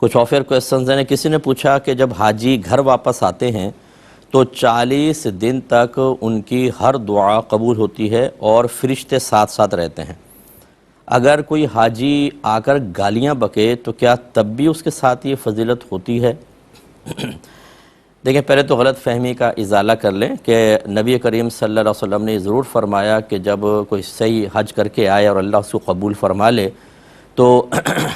کچھ اور پھر کوئسچنز ہیں، کسی نے پوچھا کہ جب حاجی گھر واپس آتے ہیں تو 40 دن تک ان کی ہر دعا قبول ہوتی ہے اور فرشتے ساتھ ساتھ رہتے ہیں، اگر کوئی حاجی آ کر گالیاں بکے تو کیا تب بھی اس کے ساتھ یہ فضیلت ہوتی ہے؟ دیکھیں، پہلے تو غلط فہمی کا ازالہ کر لیں کہ نبی کریم صلی اللہ علیہ وسلم نے ضرور فرمایا کہ جب کوئی صحیح حج کر کے آئے اور اللہ اس کو قبول فرما لے تو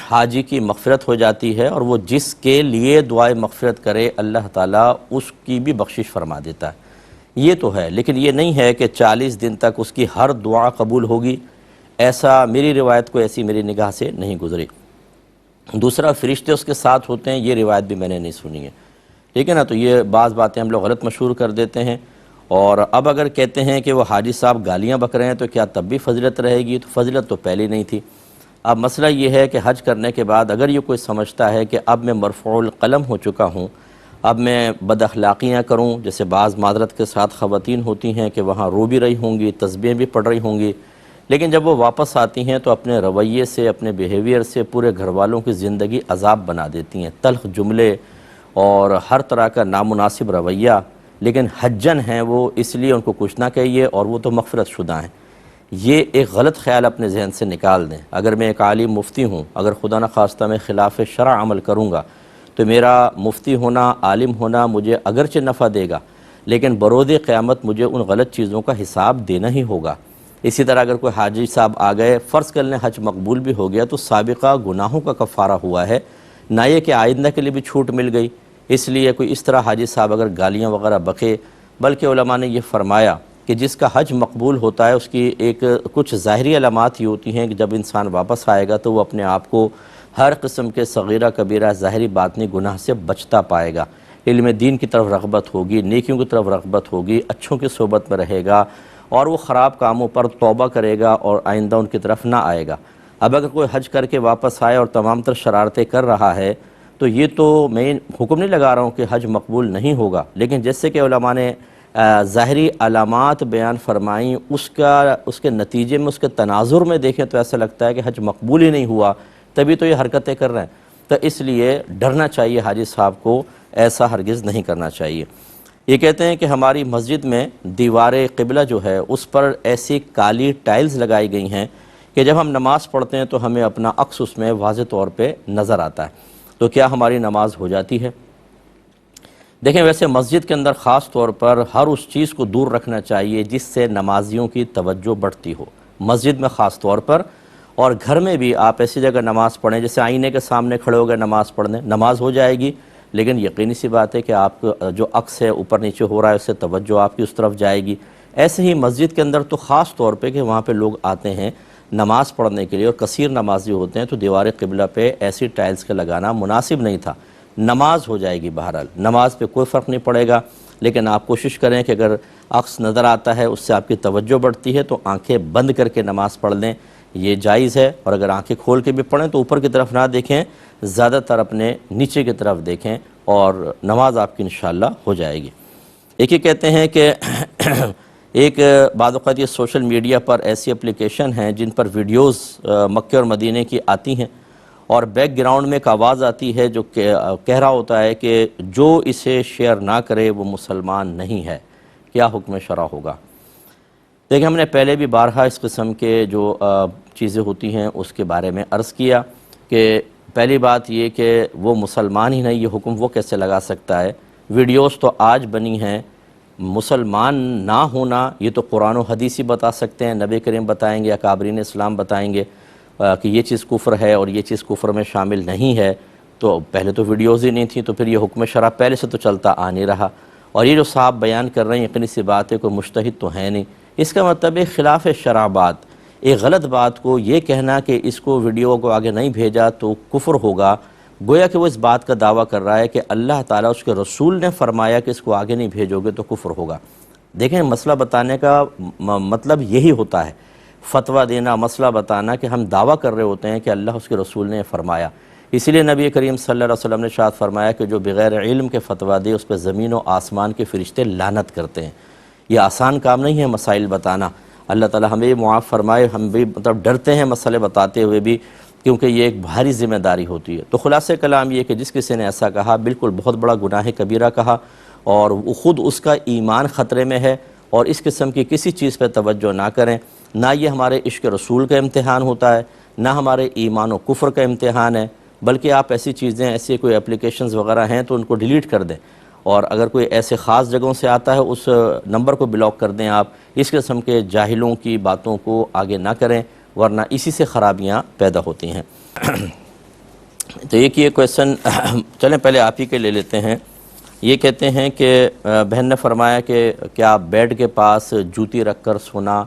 حاجی کی مغفرت ہو جاتی ہے، اور وہ جس کے لیے دعائے مغفرت کرے اللہ تعالیٰ اس کی بھی بخشش فرما دیتا ہے۔ یہ تو ہے، لیکن یہ نہیں ہے کہ 40 دن تک اس کی ہر دعا قبول ہوگی، ایسا میری روایت کو ایسی میری نگاہ سے نہیں گزری۔ دوسرا، فرشتے اس کے ساتھ ہوتے ہیں، یہ روایت بھی میں نے نہیں سنی ہے، ٹھیک ہے نا؟ تو یہ بعض باتیں ہم لوگ غلط مشہور کر دیتے ہیں، اور اب اگر کہتے ہیں کہ وہ حاجی صاحب گالیاں بک رہے ہیں تو کیا تب بھی فضیلت رہے گی؟ تو فضیلت تو پہلے نہیں تھی۔ اب مسئلہ یہ ہے کہ حج کرنے کے بعد اگر یہ کوئی سمجھتا ہے کہ اب میں مرفوع القلم ہو چکا ہوں، اب میں بد اخلاقیاں کروں، جیسے بعض معذرت کے ساتھ خواتین ہوتی ہیں کہ وہاں رو بھی رہی ہوں گی، تسبیحیں بھی پڑھ رہی ہوں گی، لیکن جب وہ واپس آتی ہیں تو اپنے رویے سے، اپنے بیہیویئر سے پورے گھر والوں کی زندگی عذاب بنا دیتی ہیں، تلخ جملے اور ہر طرح کا نامناسب رویہ، لیکن حجن ہیں وہ، اس لیے ان کو کچھ نہ کہیے، اور وہ تو مغفرت شدہ ہیں۔ یہ ایک غلط خیال اپنے ذہن سے نکال دیں۔ اگر میں ایک عالم مفتی ہوں، اگر خدا نخواستہ میں خلاف شرع عمل کروں گا تو میرا مفتی ہونا، عالم ہونا مجھے اگرچہ نفع دے گا، لیکن بروز قیامت مجھے ان غلط چیزوں کا حساب دینا ہی ہوگا۔ اسی طرح اگر کوئی حاجی صاحب آ گئے، فرض کر لیں حج مقبول بھی ہو گیا، تو سابقہ گناہوں کا کفارہ ہوا ہے، نہ یہ کہ آئندہ کے لیے بھی چھوٹ مل گئی۔ اس لیے کوئی اس طرح حاجی صاحب اگر گالیاں وغیرہ بکے، بلکہ علماء نے یہ فرمایا کہ جس کا حج مقبول ہوتا ہے اس کی ایک کچھ ظاہری علامات یہ ہوتی ہیں کہ جب انسان واپس آئے گا تو وہ اپنے آپ کو ہر قسم کے صغیرہ کبیرہ ظاہری باطنی گناہ سے بچتا پائے گا، علم دین کی طرف رغبت ہوگی، نیکیوں کی طرف رغبت ہوگی، اچھوں کی صحبت میں رہے گا، اور وہ خراب کاموں پر توبہ کرے گا اور آئندہ ان کی طرف نہ آئے گا۔ اب اگر کوئی حج کر کے واپس آئے اور تمام تر شرارتیں کر رہا ہے تو یہ تو میں حکم نہیں لگا رہا ہوں کہ حج مقبول نہیں ہوگا، لیکن جیسے کہ علماء نے ظاہری علامات بیان فرمائیں، اس کے نتیجے میں، اس کے تناظر میں دیکھیں تو ایسا لگتا ہے کہ حج مقبول ہی نہیں ہوا، تبھی تو یہ حرکتیں کر رہے ہیں۔ تو اس لیے ڈرنا چاہیے حاجی صاحب کو، ایسا ہرگز نہیں کرنا چاہیے۔ یہ کہتے ہیں کہ ہماری مسجد میں دیوار قبلہ جو ہے اس پر ایسی کالی ٹائلز لگائی گئی ہیں کہ جب ہم نماز پڑھتے ہیں تو ہمیں اپنا عکس اس میں واضح طور پہ نظر آتا ہے، تو کیا ہماری نماز ہو جاتی ہے؟ دیکھیں، ویسے مسجد کے اندر خاص طور پر ہر اس چیز کو دور رکھنا چاہیے جس سے نمازیوں کی توجہ بڑھتی ہو، مسجد میں خاص طور پر، اور گھر میں بھی آپ ایسی جگہ نماز پڑھیں جیسے آئینے کے سامنے کھڑے ہو گئے نماز پڑھنے، نماز ہو جائے گی، لیکن یقینی سی بات ہے کہ آپ کو جو عکس ہے اوپر نیچے ہو رہا ہے اس سے توجہ آپ کی اس طرف جائے گی۔ ایسے ہی مسجد کے اندر تو خاص طور پہ کہ وہاں پہ لوگ آتے ہیں نماز پڑھنے کے لیے اور کثیر نمازی ہوتے ہیں، تو دیوار قبلہ پہ ایسی ٹائلز کا لگانا مناسب نہیں تھا۔ نماز ہو جائے گی، بہرحال نماز پہ کوئی فرق نہیں پڑے گا، لیکن آپ کوشش کریں کہ اگر عکس نظر آتا ہے اس سے آپ کی توجہ بڑھتی ہے تو آنکھیں بند کر کے نماز پڑھ لیں، یہ جائز ہے، اور اگر آنکھیں کھول کے بھی پڑھیں تو اوپر کی طرف نہ دیکھیں، زیادہ تر اپنے نیچے کی طرف دیکھیں، اور نماز آپ کی انشاءاللہ ہو جائے گی۔ ایک یہ کہتے ہیں کہ ایک بعض اوقات یہ سوشل میڈیا پر ایسی اپلیکیشن ہیں جن پر ویڈیوز مکہ اور مدینے کی آتی ہیں، اور بیک گراؤنڈ میں ایک آواز آتی ہے جو کہہ رہا ہوتا ہے کہ جو اسے شیئر نہ کرے وہ مسلمان نہیں ہے، کیا حکم شرع ہوگا؟ دیکھیں، ہم نے پہلے بھی بارہا اس قسم کے جو چیزیں ہوتی ہیں اس کے بارے میں عرض کیا کہ پہلی بات یہ کہ وہ مسلمان ہی نہیں، یہ حکم وہ کیسے لگا سکتا ہے؟ ویڈیوز تو آج بنی ہیں، مسلمان نہ ہونا یہ تو قرآن و حدیث ہی بتا سکتے ہیں، نبی کریم بتائیں گے، اکابرین اسلام بتائیں گے کہ یہ چیز کفر ہے اور یہ چیز کفر میں شامل نہیں ہے، تو پہلے تو ویڈیوز ہی نہیں تھیں، تو پھر یہ حکم شرع پہلے سے تو چلتا آ نہیں رہا، اور یہ جو صاحب بیان کر رہے ہیں یقینی سی بات ہے، کوئی مجتہد تو ہے نہیں، اس کا مطلب ہے خلاف شرع بات، ایک غلط بات کو یہ کہنا کہ اس کو ویڈیو کو آگے نہیں بھیجا تو کفر ہوگا، گویا کہ وہ اس بات کا دعویٰ کر رہا ہے کہ اللہ تعالیٰ اس کے رسول نے فرمایا کہ اس کو آگے نہیں بھیجو گے تو کفر ہوگا۔ دیکھیں، مسئلہ بتانے کا مطلب یہی ہوتا ہے، فتویٰ دینا، مسئلہ بتانا کہ ہم دعویٰ کر رہے ہوتے ہیں کہ اللہ اس کے رسول نے فرمایا۔ اسی لیے نبی کریم صلی اللہ علیہ وسلم نے ارشاد فرمایا کہ جو بغیر علم کے فتویٰ دے اس پہ زمین و آسمان کے فرشتے لعنت کرتے ہیں۔ یہ آسان کام نہیں ہے مسائل بتانا، اللہ تعالیٰ ہمیں معاف فرمائے، ہم بھی ڈرتے ہیں مسئلے بتاتے ہوئے بھی کیونکہ یہ ایک بھاری ذمہ داری ہوتی ہے۔ تو خلاصہ کلام یہ کہ جس کسی نے ایسا کہا بالکل بہت بڑا گناہ کبیرہ کہا، اور وہ خود اس کا ایمان خطرے میں ہے، اور اس قسم کی کسی چیز پہ توجہ نہ کریں۔ نہ یہ ہمارے عشق رسول کا امتحان ہوتا ہے، نہ ہمارے ایمان و کفر کا امتحان ہے، بلکہ آپ ایسی چیزیں، ایسی کوئی اپلیکیشنز وغیرہ ہیں تو ان کو ڈیلیٹ کر دیں، اور اگر کوئی ایسے خاص جگہوں سے آتا ہے اس نمبر کو بلاک کر دیں آپ۔ اس قسم کے جاہلوں کی باتوں کو آگے نہ کریں، ورنہ اسی سے خرابیاں پیدا ہوتی ہیں۔ تو ایک یہ کویسچن چلیں پہلے آپ ہی کے لے لیتے ہیں۔ یہ کہتے ہیں کہ بہن نے فرمایا کہ کیا بیڈ کے پاس جوتی رکھ کر سونا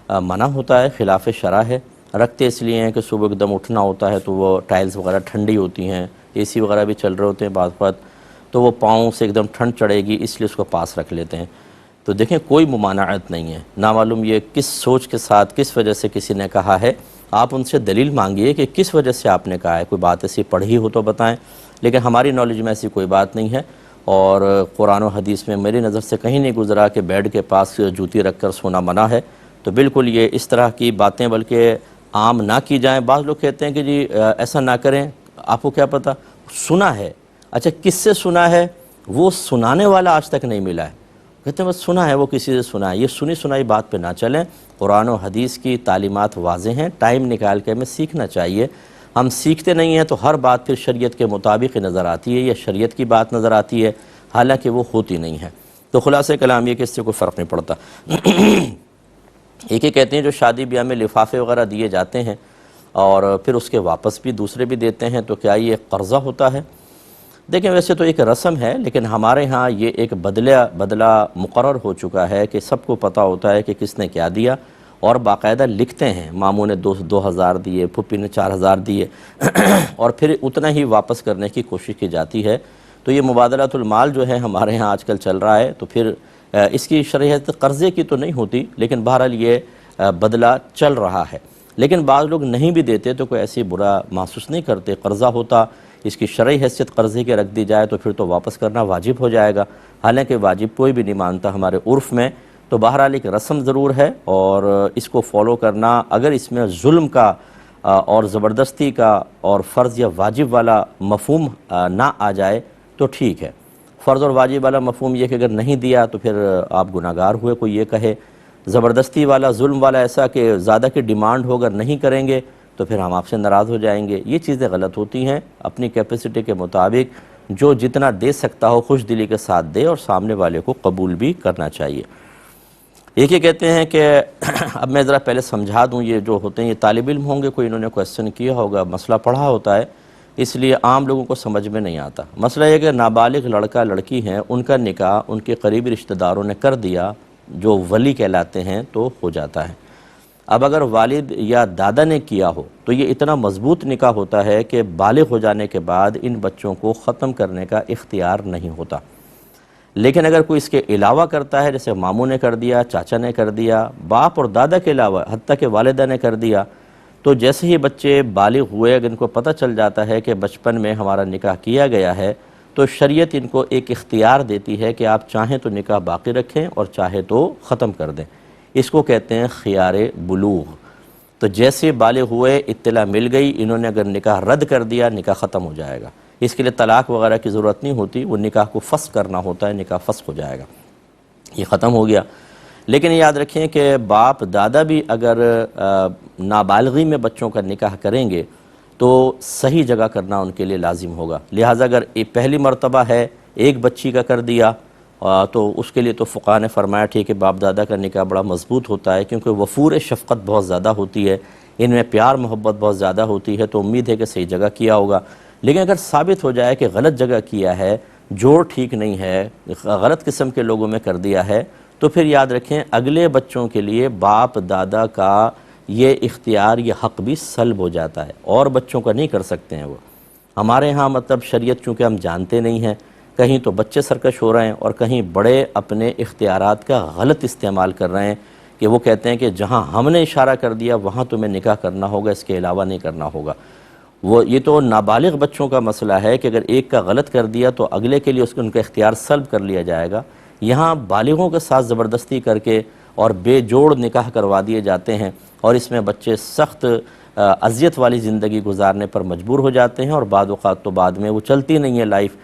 منع ہوتا ہے، خلاف شرع ہے؟ رکھتے اس لیے ہیں کہ صبح ایک دم اٹھنا ہوتا ہے تو وہ ٹائلز وغیرہ ٹھنڈی ہوتی ہیں، اے سی وغیرہ بھی چل رہے ہوتے ہیں بعض وقت، تو وہ پاؤں سے ایک دم ٹھنڈ چڑھے گی اس لیے اس کو پاس رکھ لیتے ہیں۔ تو دیکھیں کوئی ممانعت نہیں ہے، نامعلوم یہ کس سوچ کے ساتھ کس وجہ سے کسی نے کہا ہے، آپ ان سے دلیل مانگیے کہ کس وجہ سے آپ نے کہا ہے، کوئی بات ایسی پڑھی ہو تو بتائیں، لیکن ہماری نالج میں ایسی کوئی بات نہیں ہے، اور قرآن و حدیث میں میری نظر سے کہیں نہیں گزرا کہ بیڈ کے پاس جوتی رکھ کر سونا منع ہے۔ تو بالکل یہ اس طرح کی باتیں بلکہ عام نہ کی جائیں۔ بعض لوگ کہتے ہیں کہ جی ایسا نہ کریں، آپ کو کیا پتہ سنا ہے؟ اچھا کس سے سنا ہے؟ وہ سنانے والا آج تک نہیں ملا ہے، کہتے ہیں بس سنا ہے، وہ کسی سے سنا ہے۔ یہ سنی سنائی بات پہ نہ چلیں، قرآن و حدیث کی تعلیمات واضح ہیں، ٹائم نکال کے ہمیں سیکھنا چاہیے۔ ہم سیکھتے نہیں ہیں تو ہر بات پھر شریعت کے مطابق ہی نظر آتی ہے یا شریعت کی بات نظر آتی ہے، حالانکہ وہ ہوتی نہیں ہے۔ تو خلاصہ کلام یہ کہ اس سے کوئی فرق نہیں پڑتا۔ ایک ہی کہتے ہیں جو شادی بیاہ میں لفافے وغیرہ دیے جاتے ہیں اور پھر اس کے واپس بھی دوسرے بھی دیتے ہیں، تو کیا یہ قرضہ ہوتا ہے؟ دیکھیں ویسے تو ایک رسم ہے، لیکن ہمارے ہاں یہ ایک بدلہ مقرر ہو چکا ہے کہ سب کو پتہ ہوتا ہے کہ کس نے کیا دیا، اور باقاعدہ لکھتے ہیں، ماموں نے 2000 دیے، پھپھی نے 4000 دیے، اور پھر اتنا ہی واپس کرنے کی کوشش کی جاتی ہے۔ تو یہ مبادلۃ المال جو ہے ہمارے ہاں آج کل چل رہا ہے، تو پھر اس کی شرعیت قرضے کی تو نہیں ہوتی، لیکن بہرحال یہ بدلہ چل رہا ہے۔ لیکن بعض لوگ نہیں بھی دیتے تو کوئی ایسی برا محسوس نہیں کرتے، قرضہ ہوتا، اس کی شرعی حیثیت قرضے کے رکھ دی جائے تو پھر تو واپس کرنا واجب ہو جائے گا، حالانکہ واجب کوئی بھی نہیں مانتا ہمارے عرف میں۔ تو بہرحال ایک رسم ضرور ہے، اور اس کو فالو کرنا، اگر اس میں ظلم کا اور زبردستی کا اور فرض یا واجب والا مفہوم نہ آ جائے تو ٹھیک ہے۔ فرض اور واجب والا مفہوم یہ کہ اگر نہیں دیا تو پھر آپ گناہگار ہوئے، کوئی یہ کہے۔ زبردستی والا، ظلم والا ایسا کہ زیادہ کی ڈیمانڈ ہو، اگر نہیں کریں گے تو پھر ہم آپ سے ناراض ہو جائیں گے، یہ چیزیں غلط ہوتی ہیں۔ اپنی کیپیسٹی کے مطابق جو جتنا دے سکتا ہو خوش دلی کے ساتھ دے، اور سامنے والے کو قبول بھی کرنا چاہیے۔ ایک یہ کہتے ہیں کہ اب میں ذرا پہلے سمجھا دوں، یہ جو ہوتے ہیں یہ طالب علم ہوں گے، کوئی انہوں نے کویسچن کیا ہوگا، مسئلہ پڑھا ہوتا ہے، اس لیے عام لوگوں کو سمجھ میں نہیں آتا۔ مسئلہ یہ کہ نابالغ لڑکا لڑکی ہیں، ان کا نکاح ان کے قریبی رشتہ داروں نے کر دیا، جو ولی کہلاتے ہیں، تو ہو جاتا ہے۔ اب اگر والد یا دادا نے کیا ہو تو یہ اتنا مضبوط نکاح ہوتا ہے کہ بالغ ہو جانے کے بعد ان بچوں کو ختم کرنے کا اختیار نہیں ہوتا۔ لیکن اگر کوئی اس کے علاوہ کرتا ہے، جیسے ماموں نے کر دیا، چاچا نے کر دیا، باپ اور دادا کے علاوہ حتیٰ کہ والدہ نے کر دیا، تو جیسے ہی بچے بالغ ہوئے، اگر ان کو پتہ چل جاتا ہے کہ بچپن میں ہمارا نکاح کیا گیا ہے، تو شریعت ان کو ایک اختیار دیتی ہے کہ آپ چاہیں تو نکاح باقی رکھیں اور چاہے تو ختم کر دیں۔ اس کو کہتے ہیں خیار بلوغ۔ تو جیسے بالغ ہوئے، اطلاع مل گئی، انہوں نے اگر نکاح رد کر دیا، نکاح ختم ہو جائے گا۔ اس کے لیے طلاق وغیرہ کی ضرورت نہیں ہوتی، وہ نکاح کو فسخ کرنا ہوتا ہے، نکاح فسخ ہو جائے گا، یہ ختم ہو گیا۔ لیکن یاد رکھیں کہ باپ دادا بھی اگر نابالغی میں بچوں کا نکاح کریں گے تو صحیح جگہ کرنا ان کے لیے لازم ہوگا۔ لہٰذا اگر پہلی مرتبہ ہے، ایک بچی کا کر دیا، تو اس کے لیے تو فقہاء نے فرمایا ٹھیک ہے، باپ دادا کا نکاح بڑا مضبوط ہوتا ہے، کیونکہ وفور شفقت بہت زیادہ ہوتی ہے، ان میں پیار محبت بہت زیادہ ہوتی ہے، تو امید ہے کہ صحیح جگہ کیا ہوگا۔ لیکن اگر ثابت ہو جائے کہ غلط جگہ کیا ہے، جوڑ ٹھیک نہیں ہے، غلط قسم کے لوگوں میں کر دیا ہے، تو پھر یاد رکھیں اگلے بچوں کے لیے باپ دادا کا یہ اختیار، یہ حق بھی سلب ہو جاتا ہے، اور بچوں کا نہیں کر سکتے ہیں وہ۔ ہمارے ہاں مطلب شریعت چونکہ ہم جانتے نہیں ہیں، کہیں تو بچے سرکش ہو رہے ہیں اور کہیں بڑے اپنے اختیارات کا غلط استعمال کر رہے ہیں، کہ وہ کہتے ہیں کہ جہاں ہم نے اشارہ کر دیا وہاں تمہیں نکاح کرنا ہوگا، اس کے علاوہ نہیں کرنا ہوگا۔ یہ تو نابالغ بچوں کا مسئلہ ہے کہ اگر ایک کا غلط کر دیا تو اگلے کے لیے ان کا اختیار سلب کر لیا جائے گا۔ یہاں بالغوں کے ساتھ زبردستی کر کے اور بے جوڑ نکاح کروا دیے جاتے ہیں، اور اس میں بچے سخت اذیت والی زندگی گزارنے پر مجبور ہو جاتے ہیں، اور بعض اوقات تو بعد میں وہ چلتی نہیں ہے لائف،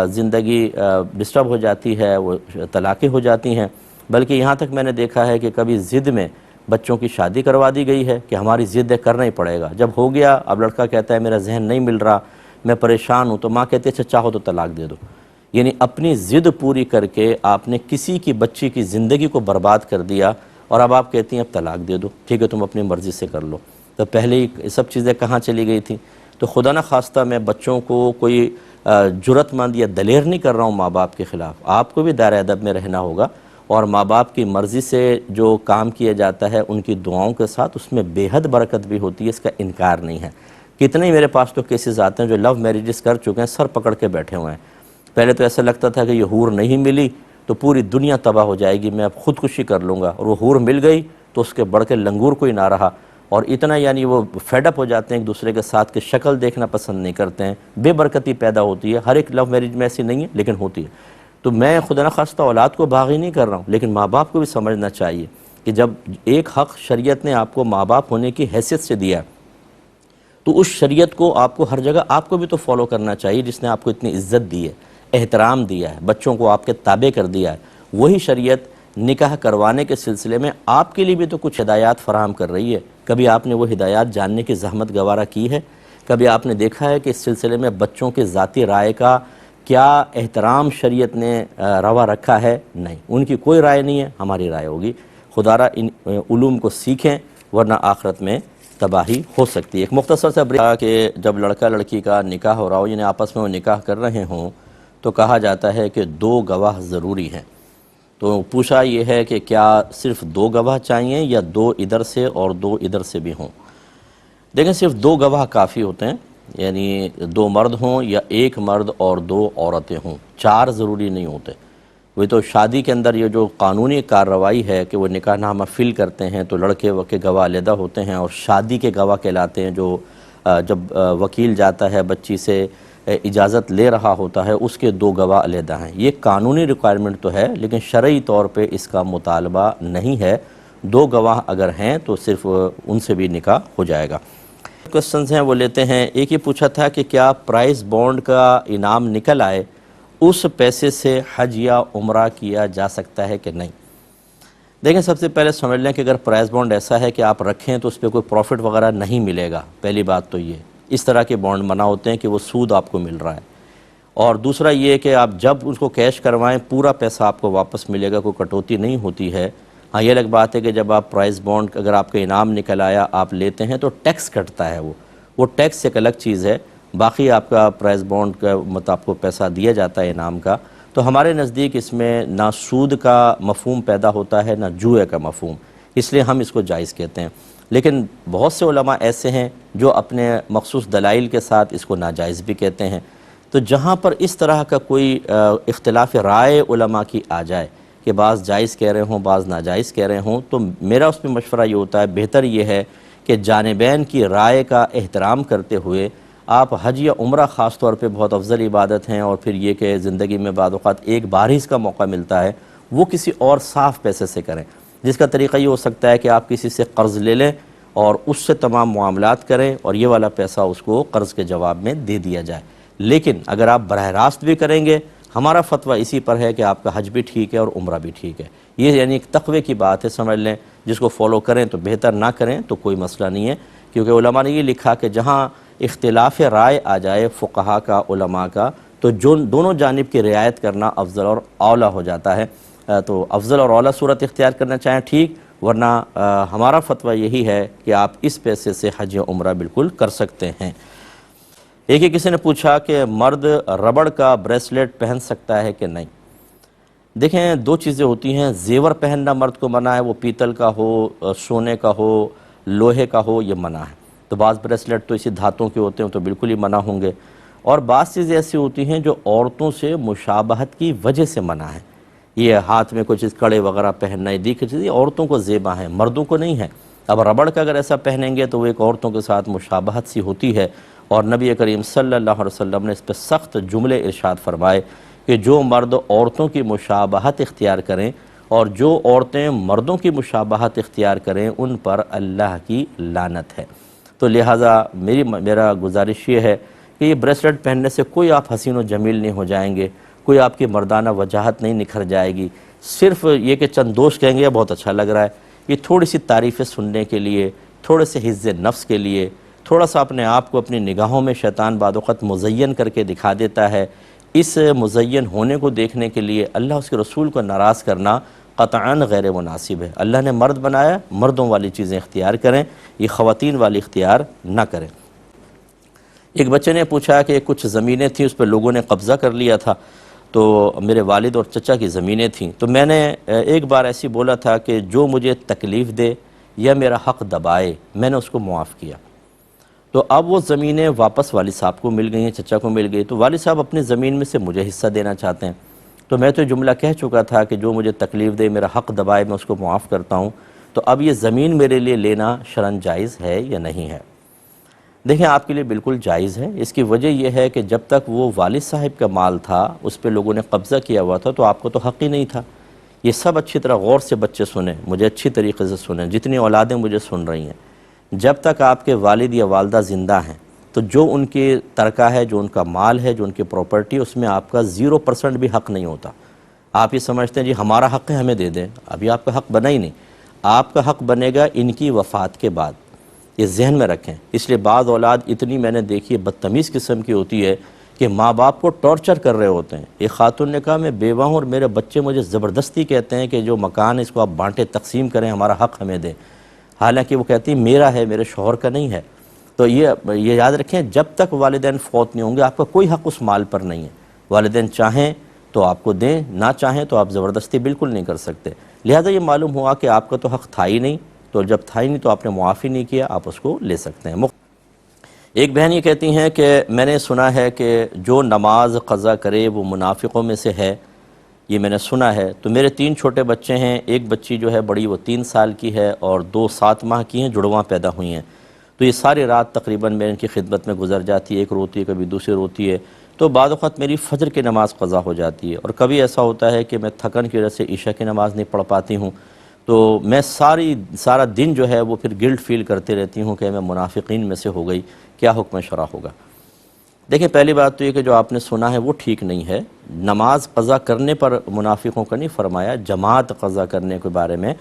زندگی ڈسٹرب ہو جاتی ہے، وہ طلاقیں ہو جاتی ہیں۔ بلکہ یہاں تک میں نے دیکھا ہے کہ کبھی ضد میں بچوں کی شادی کروا دی گئی ہے کہ ہماری ضد ہے، کرنا ہی پڑے گا۔ جب ہو گیا، اب لڑکا کہتا ہے میرا ذہن نہیں مل رہا، میں پریشان ہوں، تو ماں کہتی ہے اچھا چاہو تو طلاق دے دو۔ یعنی اپنی ضد پوری کر کے آپ نے کسی کی بچی کی زندگی کو برباد کر دیا، اور اب آپ کہتی ہیں اب طلاق دے دو، ٹھیک ہے تم اپنی مرضی سے کر لو۔ تو پہلے ہی یہ سب چیزیں کہاں چلی گئی تھیں؟ تو خدا نہ خواستہ میں بچوں کو کوئی جرأت مند یا دلیر نہیں کر رہا ہوں ماں باپ کے خلاف، آپ کو بھی دائرہ ادب میں رہنا ہوگا، اور ماں باپ کی مرضی سے جو کام کیا جاتا ہے ان کی دعاؤں کے ساتھ اس میں بے حد برکت بھی ہوتی ہے، اس کا انکار نہیں ہے۔ کتنے ہی میرے پاس تو کیسز آتے ہیں جو لو میریجز کر چکے ہیں، سر پکڑ کے بیٹھے ہوئے ہیں۔ پہلے تو ایسا لگتا تھا کہ یہ حور نہیں ملی تو پوری دنیا تباہ ہو جائے گی، میں اب خودکشی کر لوں گا، اور وہ حور مل گئی تو اس کے بڑھ کے لنگور کوئی نہ رہا، اور اتنا یعنی وہ فیڈ اپ ہو جاتے ہیں ایک دوسرے کے ساتھ کہ شکل دیکھنا پسند نہیں کرتے ہیں، بے برکتی پیدا ہوتی ہے۔ ہر ایک لو میرج میں ایسی نہیں ہے لیکن ہوتی ہے۔ تو میں خدا نخواستہ اولاد کو باغی نہیں کر رہا ہوں، لیکن ماں باپ کو بھی سمجھنا چاہیے کہ جب ایک حق شریعت نے آپ کو ماں باپ ہونے کی حیثیت سے دیا ہے تو اس شریعت کو آپ کو ہر جگہ آپ کو بھی تو فالو کرنا چاہیے، جس نے آپ کو اتنی عزت دی ہے، احترام دیا ہے، بچوں کو آپ کے تابع کر دیا ہے۔ وہی شریعت نکاح کروانے کے سلسلے میں آپ کے لیے بھی تو کچھ ہدایات فراہم کر رہی ہے۔ کبھی آپ نے وہ ہدایات جاننے کی زحمت گوارہ کی ہے؟ کبھی آپ نے دیکھا ہے کہ اس سلسلے میں بچوں کے ذاتی رائے کا کیا احترام شریعت نے روا رکھا ہے؟ نہیں، ان کی کوئی رائے نہیں ہے، ہماری رائے ہوگی۔ خدا را ان علوم کو سیکھیں ورنہ آخرت میں تباہی ہو سکتی ہے۔ ایک مختصر سا بریک کہ جب لڑکا لڑکی کا نکاح ہو رہا ہو، یعنی آپس میں وہ نکاح کر رہے ہوں، تو کہا جاتا ہے کہ 2 گواہ ضروری ہیں۔ تو پوچھا یہ ہے کہ کیا صرف 2 گواہ چاہیے یا 2 ادھر سے اور 2 ادھر سے بھی ہوں؟ دیکھیں صرف 2 گواہ کافی ہوتے ہیں، یعنی 2 مرد ہوں یا 1 مرد اور 2 عورتیں ہوں، 4 ضروری نہیں ہوتے۔ وہی تو شادی کے اندر یہ جو قانونی کارروائی ہے کہ وہ نکاح نامہ فل کرتے ہیں تو لڑکے کے گواہ علیحدہ ہوتے ہیں، اور شادی کے گواہ کہلاتے ہیں جو جب وکیل جاتا ہے بچی سے اجازت لے رہا ہوتا ہے اس کے 2 گواہ علیحدہ ہیں۔ یہ قانونی ریکوائرمنٹ تو ہے لیکن شرعی طور پہ اس کا مطالبہ نہیں ہے۔ 2 گواہ اگر ہیں تو صرف ان سے بھی نکاح ہو جائے گا۔ کوسچنز ہیں وہ لیتے ہیں۔ ایک یہ پوچھا تھا کہ کیا پرائز بانڈ کا انعام نکل آئے اس پیسے سے حج یا عمرہ کیا جا سکتا ہے کہ نہیں؟ دیکھیں سب سے پہلے سمجھ لیں کہ اگر پرائز بانڈ ایسا ہے کہ آپ رکھیں تو اس پہ کوئی پروفٹ وغیرہ نہیں ملے گا، پہلی بات تو یہ، اس طرح کے بانڈ منع ہوتے ہیں کہ وہ سود آپ کو مل رہا ہے۔ اور دوسرا یہ کہ آپ جب اس کو کیش کروائیں پورا پیسہ آپ کو واپس ملے گا، کوئی کٹوتی نہیں ہوتی ہے۔ ہاں یہ الگ بات ہے کہ جب آپ پرائز بانڈ اگر آپ کا انعام نکل آیا آپ لیتے ہیں تو ٹیکس کٹتا ہے، وہ ٹیکس ایک الگ چیز ہے، باقی آپ کا پرائز بانڈ کا مطلب آپ کو پیسہ دیا جاتا ہے انعام کا۔ تو ہمارے نزدیک اس میں نہ سود کا مفہوم پیدا ہوتا ہے نہ جوئے کا مفہوم، اس لیے ہم اس کو جائز کہتے ہیں۔ لیکن بہت سے علماء ایسے ہیں جو اپنے مخصوص دلائل کے ساتھ اس کو ناجائز بھی کہتے ہیں۔ تو جہاں پر اس طرح کا کوئی اختلاف رائے علماء کی آ جائے کہ بعض جائز کہہ رہے ہوں بعض ناجائز کہہ رہے ہوں، تو میرا اس میں مشورہ یہ ہوتا ہے، بہتر یہ ہے کہ جانبین کی رائے کا احترام کرتے ہوئے آپ حج یا عمرہ خاص طور پہ بہت افضل عبادت ہیں، اور پھر یہ کہ زندگی میں بعض اوقات ایک بار ہی اس کا موقع ملتا ہے، وہ کسی اور صاف پیسے سے کریں، جس کا طریقہ یہ ہو سکتا ہے کہ آپ کسی سے قرض لے لیں اور اس سے تمام معاملات کریں اور یہ والا پیسہ اس کو قرض کے جواب میں دے دیا جائے۔ لیکن اگر آپ براہ راست بھی کریں گے، ہمارا فتویٰ اسی پر ہے کہ آپ کا حج بھی ٹھیک ہے اور عمرہ بھی ٹھیک ہے۔ یہ یعنی ایک تقوی کی بات ہے، سمجھ لیں، جس کو فالو کریں تو بہتر، نہ کریں تو کوئی مسئلہ نہیں ہے، کیونکہ علماء نے یہ لکھا کہ جہاں اختلاف رائے آ جائے فقہا کا علماء کا تو جو دونوں جانب کی رعایت کرنا افضل اور اولیٰ ہو جاتا ہے۔ تو افضل اور اولیٰ صورت اختیار کرنا چاہیں ٹھیک، ورنہ ہمارا فتویٰ یہی ہے کہ آپ اس پیسے سے حج عمرہ بالکل کر سکتے ہیں۔ ایک ہی کسی نے پوچھا کہ مرد ربڑ کا بریسلیٹ پہن سکتا ہے کہ نہیں؟ دیکھیں 2 چیزیں ہوتی ہیں، زیور پہننا مرد کو منع ہے، وہ پیتل کا ہو، سونے کا ہو، لوہے کا ہو، یہ منع ہے۔ تو بعض بریسلیٹ تو اسی دھاتوں کے ہوتے ہیں تو بالکل ہی منع ہوں گے، اور بعض چیزیں ایسی ہوتی ہیں جو عورتوں سے مشابہت کی وجہ سے منع ہے۔ یہ ہاتھ میں کوئی چیز کڑے وغیرہ پہننا، یہ دیکھ چیز عورتوں کو زیبا ہیں، مردوں کو نہیں ہے۔ اب ربڑ کا اگر ایسا پہنیں گے تو وہ ایک عورتوں کے ساتھ مشابہت سی ہوتی ہے، اور نبی کریم صلی اللہ علیہ وسلم نے اس پہ سخت جملے ارشاد فرمائے کہ جو مرد عورتوں کی مشابہت اختیار کریں اور جو عورتیں مردوں کی مشابہت اختیار کریں ان پر اللہ کی لعنت ہے۔ تو لہٰذا میرا گزارش یہ ہے کہ یہ بریسلیٹ پہننے سے کوئی آپ حسین و جمیل نہیں ہو جائیں گے، کوئی آپ کی مردانہ وجاہت نہیں نکھر جائے گی، صرف یہ کہ چند دوست کہیں گے یہ بہت اچھا لگ رہا ہے، یہ تھوڑی سی تعریفیں سننے کے لیے، تھوڑے سے حفظ نفس کے لیے، تھوڑا سا اپنے آپ کو اپنی نگاہوں میں شیطان بعض وقت مزین کر کے دکھا دیتا ہے، اس مزین ہونے کو دیکھنے کے لیے اللہ اس کے رسول کو ناراض کرنا قطعاً غیر مناسب ہے۔ اللہ نے مرد بنایا، مردوں والی چیزیں اختیار کریں، یہ خواتین والی اختیار نہ کریں۔ ایک بچے نے پوچھا کہ کچھ زمینیں تھیں اس پہ لوگوں نے قبضہ کر لیا تھا، تو میرے والد اور چچا کی زمینیں تھیں، تو میں نے ایک بار ایسی بولا تھا کہ جو مجھے تکلیف دے یا میرا حق دبائے میں نے اس کو معاف کیا۔ تو اب وہ زمینیں واپس والد صاحب کو مل گئی ہیں، چچا کو مل گئی، تو والد صاحب اپنی زمین میں سے مجھے حصہ دینا چاہتے ہیں۔ تو میں تو جملہ کہہ چکا تھا کہ جو مجھے تکلیف دے، میرا حق دبائے، میں اس کو معاف کرتا ہوں۔ تو اب یہ زمین میرے لیے لینا شرعاً جائز ہے یا نہیں ہے؟ دیکھیں آپ کے لیے بالکل جائز ہے۔ اس کی وجہ یہ ہے کہ جب تک وہ والد صاحب کا مال تھا، اس پہ لوگوں نے قبضہ کیا ہوا تھا، تو آپ کو تو حق ہی نہیں تھا۔ یہ سب اچھی طرح غور سے بچے سنیں، مجھے اچھی طریقے سے سنیں، جتنی اولادیں مجھے سن رہی ہیں، جب تک آپ کے والد یا والدہ زندہ ہیں تو جو ان کی ترکہ ہے، جو ان کا مال ہے، جو ان کی پراپرٹی، اس میں آپ کا 0% بھی حق نہیں ہوتا۔ آپ یہ سمجھتے ہیں جی ہمارا حق ہے ہمیں دے دیں، ابھی آپ کا حق بنا ہی نہیں۔ آپ کا حق بنے گا ان کی وفات کے بعد، یہ ذہن میں رکھیں۔ اس لیے بعض اولاد اتنی میں نے دیکھی ہے بدتمیز قسم کی ہوتی ہے کہ ماں باپ کو ٹارچر کر رہے ہوتے ہیں۔ ایک خاتون نے کہا میں بیوہ ہوں اور میرے بچے مجھے زبردستی کہتے ہیں کہ جو مکان اس کو آپ بانٹے تقسیم کریں، ہمارا حق ہمیں دیں، حالانکہ وہ کہتی ہے میرا ہے، میرے شوہر کا نہیں ہے۔ تو یہ یاد رکھیں جب تک والدین فوت نہیں ہوں گے آپ کا کوئی حق اس مال پر نہیں ہے۔ والدین چاہیں تو آپ کو دیں، نہ چاہیں تو آپ زبردستی بالکل نہیں کر سکتے۔ لہذا یہ معلوم ہوا کہ آپ کا تو حق تھا ہی نہیں، تو جب تھا ہی نہیں تو آپ نے معافی نہیں کیا، آپ اس کو لے سکتے ہیں۔ ایک بہن یہ کہتی ہیں کہ میں نے سنا ہے کہ جو نماز قضا کرے وہ منافقوں میں سے ہے، یہ میں نے سنا ہے۔ تو میرے 3 چھوٹے بچے ہیں، ایک بچی جو ہے بڑی وہ 3 سال کی ہے اور 2 7 ماہ کی ہیں، جڑواں پیدا ہوئی ہیں۔ تو یہ ساری رات تقریباً میں ان کی خدمت میں گزر جاتی ہے، ایک روتی ہے کبھی دوسری روتی ہے، تو بعض وقت میری فجر کی نماز قضا ہو جاتی ہے، اور کبھی ایسا ہوتا ہے کہ میں تھکن کی وجہ سے عشاء کی نماز نہیں پڑھ پاتی ہوں، تو میں سارا دن جو ہے وہ پھر گلٹ فیل کرتے رہتی ہوں کہ میں منافقین میں سے ہو گئی، کیا حکم شرع ہوگا؟ دیکھیں پہلی بات تو یہ کہ جو آپ نے سنا ہے وہ ٹھیک نہیں ہے۔ نماز قضا کرنے پر منافقوں کا نہیں فرمایا، جماعت قضا کرنے کے بارے میں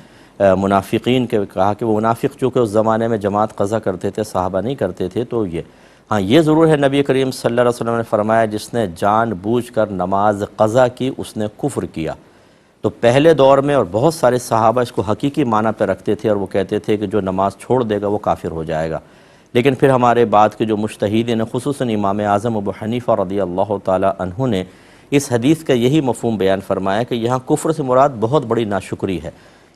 منافقین کے کہا کہ وہ منافق چونکہ اس زمانے میں جماعت قضا کرتے تھے، صحابہ نہیں کرتے تھے، تو یہ ضرور ہے نبی کریم صلی اللہ علیہ وسلم نے فرمایا جس نے جان بوجھ کر نماز قضا کی اس نے کفر کیا۔ تو پہلے دور میں اور بہت سارے صحابہ اس کو حقیقی معنی پہ رکھتے تھے اور وہ کہتے تھے کہ جو نماز چھوڑ دے گا وہ کافر ہو جائے گا، لیکن پھر ہمارے بعد کے جو مجتہدین ہیں خصوصاً امام اعظم ابو حنیفہ رضی اللہ تعالی عنہ نے اس حدیث کا یہی مفہوم بیان فرمایا کہ یہاں کفر سے مراد بہت بڑی ناشکری ہے،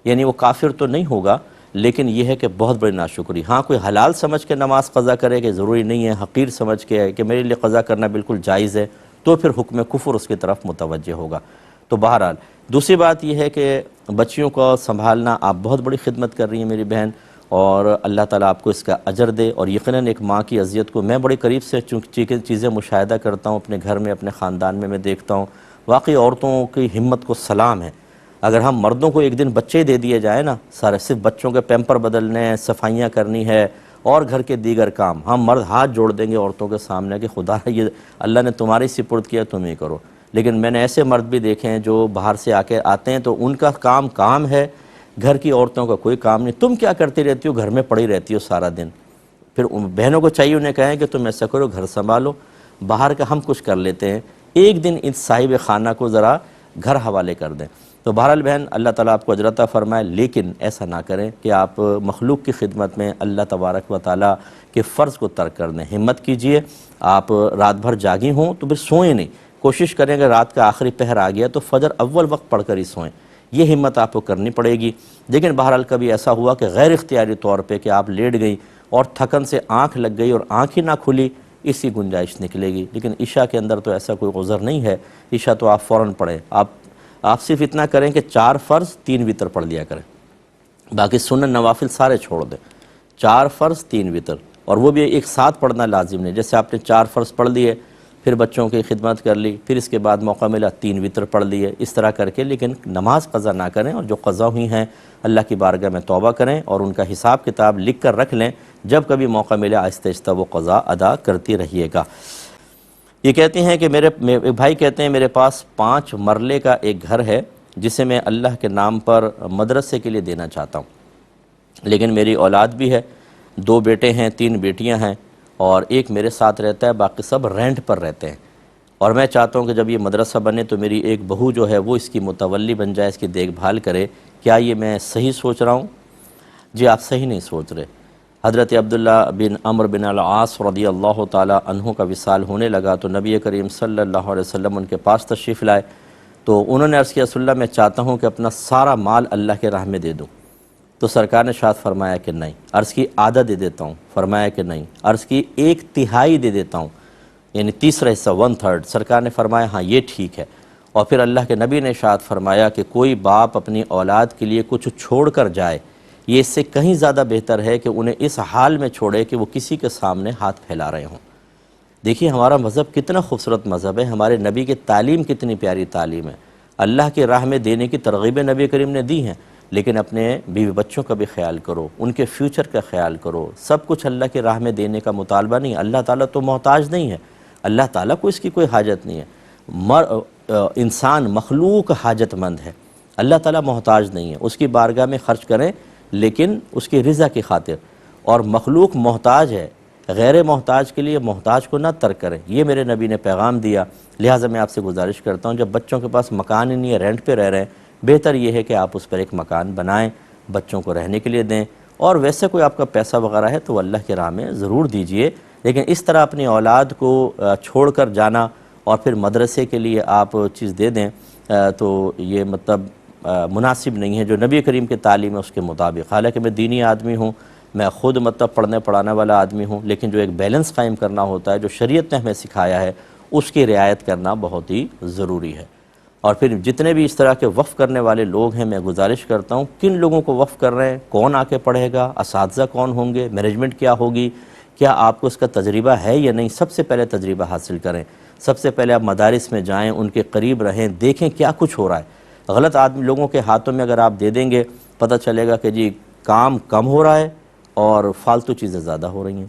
یعنی وہ کافر تو نہیں ہوگا لیکن یہ ہے کہ بہت بڑی ناشکری۔ ہاں کوئی حلال سمجھ کے نماز قضا کرے کہ ضروری نہیں ہے، حقیر سمجھ کے ہے کہ میرے لیے قضا کرنا بالکل جائز ہے، تو پھر حکم کفر اس کی طرف متوجہ ہوگا۔ تو بہرحال دوسری بات یہ ہے کہ بچیوں کو سنبھالنا، آپ بہت بڑی خدمت کر رہی ہیں میری بہن، اور اللہ تعالیٰ آپ کو اس کا اجر دے، اور یقیناً ایک ماں کی اذیت کو میں بڑی قریب سے چیزیں مشاہدہ کرتا ہوں اپنے گھر میں، اپنے خاندان میں دیکھتا ہوں، واقعی عورتوں کی ہمت کو سلام ہے۔ اگر ہم مردوں کو ایک دن بچے دے دیے جائیں نا، سارے صرف بچوں کے پیمپر بدلنے ہیں، صفائیاں کرنی ہے اور گھر کے دیگر کام، ہم مرد ہاتھ جوڑ دیں گے عورتوں کے سامنے کہ خدا یہ اللہ نے تمہاری سپرد کیا تم ہی کرو۔ لیکن میں نے ایسے مرد بھی دیکھے ہیں جو باہر سے آتے ہیں تو ان کا کام ہے، گھر کی عورتوں کا کوئی کام نہیں، تم کیا کرتی رہتی ہو، گھر میں پڑی رہتی ہو سارا دن۔ پھر بہنوں کو چاہیے انہیں کہیں کہ تم ایسا کرو، گھر سنبھالو، باہر کا ہم کچھ کر لیتے ہیں، ایک دن اس صاحب خانہ کو ذرا گھر حوالے کر دیں۔ تو بہرحال بہن اللہ تعالیٰ آپ کو اجر عطا فرمائے، لیکن ایسا نہ کریں کہ آپ مخلوق کی خدمت میں اللہ تبارک و تعالیٰ کے فرض کو ترک کر دیں۔ ہمت کیجئے، آپ رات بھر جاگی ہوں تو پھر سوئیں نہیں، کوشش کریں کہ رات کا آخری پہر آ گیا تو فجر اول وقت پڑھ کر ہی سوئیں، یہ ہمت آپ کو کرنی پڑے گی۔ لیکن بہرحال کبھی ایسا ہوا کہ غیر اختیاری طور پہ کہ آپ لیٹ گئی اور تھکن سے آنکھ لگ گئی اور آنکھ ہی نہ کھلی، اسی گنجائش نکلے گی، لیکن عشاء کے اندر تو ایسا کوئی عذر نہیں ہے، عشاء تو آپ فوراً پڑھیں۔ آپ صرف اتنا کریں کہ 4 فرض 3 وتر پڑھ لیا کریں، باقی سنن نوافل سارے چھوڑ دیں، 4 فرض 3 وتر، اور وہ بھی ایک ساتھ پڑھنا لازم نہیں۔ جیسے آپ نے 4 فرض پڑھ لیے، پھر بچوں کی خدمت کر لی، پھر اس کے بعد موقع ملا 3 وتر پڑھ لیے، اس طرح کر کے، لیکن نماز قضا نہ کریں، اور جو قضا ہوئی ہیں اللہ کی بارگاہ میں توبہ کریں اور ان کا حساب کتاب لکھ کر رکھ لیں، جب کبھی موقع ملے آہستہ آہستہ وہ قضا ادا کرتی رہیے گا۔ یہ کہتے ہیں کہ میرے بھائی کہتے ہیں میرے پاس 5 مرلے کا ایک گھر ہے جسے میں اللہ کے نام پر مدرسے کے لیے دینا چاہتا ہوں، لیکن میری اولاد بھی ہے، 2 بیٹے ہیں، 3 بیٹیاں ہیں، اور ایک میرے ساتھ رہتا ہے، باقی سب رینٹ پر رہتے ہیں، اور میں چاہتا ہوں کہ جب یہ مدرسہ بنے تو میری ایک بہو جو ہے وہ اس کی متولی بن جائے، اس کی دیکھ بھال کرے۔ کیا یہ میں صحیح سوچ رہا ہوں؟ جی آپ صحیح نہیں سوچ رہے۔ حضرت عبداللہ بن عمرو بن العاص رضی اللہ تعالی عنہ کا وصال ہونے لگا تو نبی کریم صلی اللہ علیہ وسلم ان کے پاس تشریف لائے، تو انہوں نے عرض کیا رسول اللہ میں چاہتا ہوں کہ اپنا سارا مال اللہ کے راہ میں دے دوں، تو سرکار نے ارشاد فرمایا کہ نہیں۔ عرض کی آدھا دے دیتا ہوں، فرمایا کہ نہیں۔ عرض کی 1/3 دے دیتا ہوں، یعنی تیسرا حصہ 1/3۔ سرکار نے فرمایا ہاں یہ ٹھیک ہے۔ اور پھر اللہ کے نبی نے ارشاد فرمایا کہ کوئی باپ اپنی اولاد کے لیے کچھ چھوڑ کر جائے، یہ اس سے کہیں زیادہ بہتر ہے کہ انہیں اس حال میں چھوڑے کہ وہ کسی کے سامنے ہاتھ پھیلا رہے ہوں۔ دیکھیے ہمارا مذہب کتنا خوبصورت مذہب ہے، ہمارے نبی کی تعلیم کتنی پیاری تعلیم ہے، اللہ کی راہ میں دینے کی ترغیبیں نبی کریم نے دی ہیں، لیکن اپنے بیوی بچوں کا بھی خیال کرو، ان کے فیوچر کا خیال کرو۔ سب کچھ اللہ کی راہ میں دینے کا مطالبہ نہیں، اللہ تعالیٰ تو محتاج نہیں ہے، اللہ تعالیٰ کو اس کی کوئی حاجت نہیں ہے، انسان مخلوق حاجت مند ہے، اللہ تعالیٰ محتاج نہیں ہے، اس کی بارگاہ میں خرچ کریں لیکن اس کی رضا کی خاطر، اور مخلوق محتاج ہے، غیر محتاج کے لیے محتاج کو نہ ترک کریں، یہ میرے نبی نے پیغام دیا۔ لہٰذا میں آپ سے گزارش کرتا ہوں جب بچوں کے پاس مکان ہی نہیں ہے، رینٹ پہ رہ رہے ہیں، بہتر یہ ہے کہ آپ اس پر ایک مکان بنائیں، بچوں کو رہنے کے لیے دیں، اور ویسے کوئی آپ کا پیسہ وغیرہ ہے تو وہ اللہ کے راہ میں ضرور دیجئے، لیکن اس طرح اپنی اولاد کو چھوڑ کر جانا اور پھر مدرسے کے لیے آپ چیز دے دیں تو یہ مطلب مناسب نہیں ہے، جو نبی کریم کی تعلیم ہے اس کے مطابق۔ حالانکہ میں دینی آدمی ہوں، میں خود مطلب پڑھنے پڑھانے والا آدمی ہوں، لیکن جو ایک بیلنس قائم کرنا ہوتا ہے جو شریعت نے ہمیں سکھایا ہے اس کی رعایت کرنا بہت ہی ضروری ہے۔ اور پھر جتنے بھی اس طرح کے وقف کرنے والے لوگ ہیں میں گزارش کرتا ہوں کن لوگوں کو وقف کر رہے ہیں، کون آ کے پڑھے گا، اساتذہ کون ہوں گے، مینجمنٹ کیا ہوگی، کیا آپ کو اس کا تجربہ ہے یا نہیں، سب سے پہلے تجربہ حاصل کریں۔ سب سے پہلے آپ مدارس میں جائیں، ان کے قریب رہیں، دیکھیں کیا کچھ ہو رہا ہے۔ غلط لوگوں کے ہاتھوں میں اگر آپ دے دیں گے پتہ چلے گا کہ جی کام کم ہو رہا ہے اور فالتو چیزیں زیادہ ہو رہی ہیں۔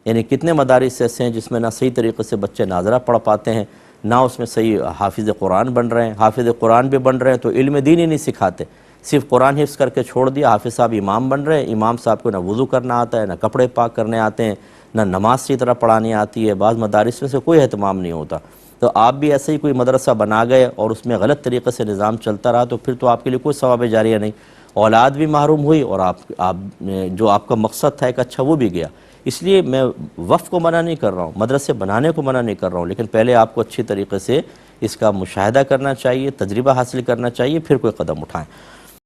یعنی کتنے مدارس ایسے ہیں جس میں نہ صحیح طریقے سے بچے ناظرہ پڑھ پاتے ہیں، نہ اس میں صحیح حافظ قرآن بن رہے ہیں، حافظ قرآن بھی بن رہے ہیں تو علم دین ہی نہیں سکھاتے، صرف قرآن حفظ کر کے چھوڑ دیا، حافظ صاحب امام بن رہے ہیں، امام صاحب کو نہ وضو کرنا آتا ہے، نہ کپڑے پاک کرنے آتے ہیں، نہ نماز صحیح طرح پڑھانی آتی ہے، بعض مدارس میں سے کوئی اہتمام نہیں ہوتا۔ تو آپ بھی ایسے ہی کوئی مدرسہ بنا گئے اور اس میں غلط طریقے سے نظام چلتا رہا تو پھر تو آپ کے لیے کوئی ثواب جاریہ نہیں، اولاد بھی محروم ہوئی اور آپ جو آپ کا مقصد تھا ایک اچھا وہ بھی گیا۔ اس لیے میں وقف کو منع نہیں کر رہا ہوں، مدرسے بنانے کو منع نہیں کر رہا ہوں، لیکن پہلے آپ کو اچھی طریقے سے اس کا مشاہدہ کرنا چاہیے، تجربہ حاصل کرنا چاہیے، پھر کوئی قدم اٹھائیں۔